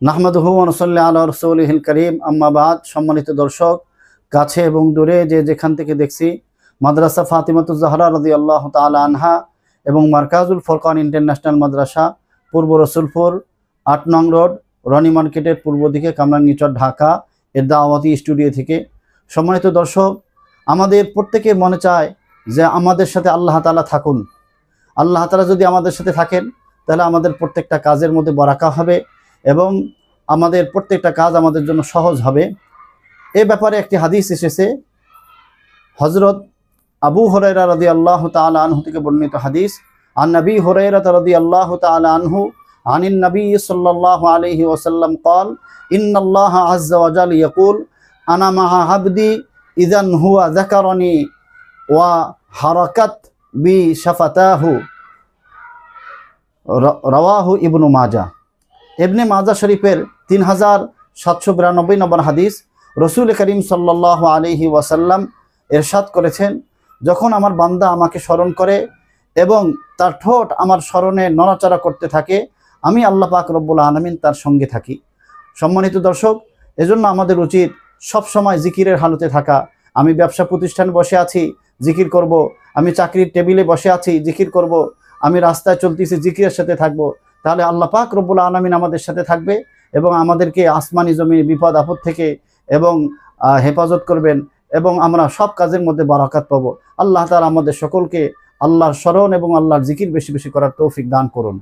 নাহমাদুহু ওয়া নুসাল্লি আলা রাসূলিহিল কারীম, আম্মা বাদ। সম্মানিত দর্শক, কাছে এবং দূরে যে যেখান থেকে দেখছি, মাদ্রাসা ফাতিমাতুজ জাহরা রাদিয়াল্লাহু তাআলা আনহা এবং মারকাজুল ফুরকান ইন্টারন্যাশনাল মাদ্রাসা, পূর্ব রসুলপুর ৮ নং রোড, রনি মার্কেটের পূর্ব দিকে, কামরাঙ্গীচর, ঢাকা এর দাওয়াতি স্টুডিও থেকে। সম্মানিত দর্শক, আমাদের প্রত্যেকের মনে চায় যে আমাদের সাথে আল্লাহ তাআলা থাকুন। আল্লাহ তাআলা যদি আমাদের সাথে থাকেন, তাহলে আমাদের প্রত্যেকটা কাজের মধ্যে বারাকা হবে এবং আমাদের প্রত্যেকটা কাজ আমাদের জন্য সহজ হবে। এ ব্যাপারে একটি হাদিস এসেছে, হযরত আবু হুরায়রা রাদিয়াল্লাহু তাআলা আনহু থেকে বর্ণিত হাদিস। আন নবী হুরায়রা রাদিয়াল্লাহু তাআলা আনহু আনিন নবী সাল্লাল্লাহু আলাইহি ওয়াসাল্লাম قال ইন্নাল্লাহ আযজা ওয়া জাল ইয়াকুল আনা মা'a আবদি ইযান হুয়া যাকারানি ওয়া হারাকাত বি শাফাতাহু। রাওয়াহু ইবনু মাজাহ। ইবনে মাজাহ শরীফের 3792 নম্বর হাদিস। রসুল করিম সাল্লাল্লাহু আলাইহি ওয়াসাল্লাম ইরশাদ করেছেন, যখন আমার বান্দা আমাকে স্মরণ করে এবং তার ঠোঁট আমার স্মরণে নড়াচড়া করতে থাকে, আমি আল্লাহ পাক রব্বুল আলামিন তার সঙ্গে থাকি। সম্মানিত দর্শক, এজন্য আমাদের উচিত সব সময় জিকিরের হালতে থাকা। আমি ব্যবসা প্রতিষ্ঠানে বসে আছি, জিকির করব। আমি চাকরির টেবিলে বসে আছি, জিকির করব। আমি রাস্তায় চলতেছি, জিকিরের সাথে থাকব। তাহলে আল্লাহ পাক রব্বুল আলামিন আমাদের সাথে থাকবে এবং আমাদেরকে আসমানি জমিন বিপদ আপদ থেকে এবং হেফাজত করবেন এবং আমরা সব কাজের মধ্যে বারাকাত পাবো। আল্লাহ তাআলা আমাদের সকলকে আল্লাহর স্মরণ এবং আল্লাহর জিকির বেশি বেশি করার তৌফিক দান করুন।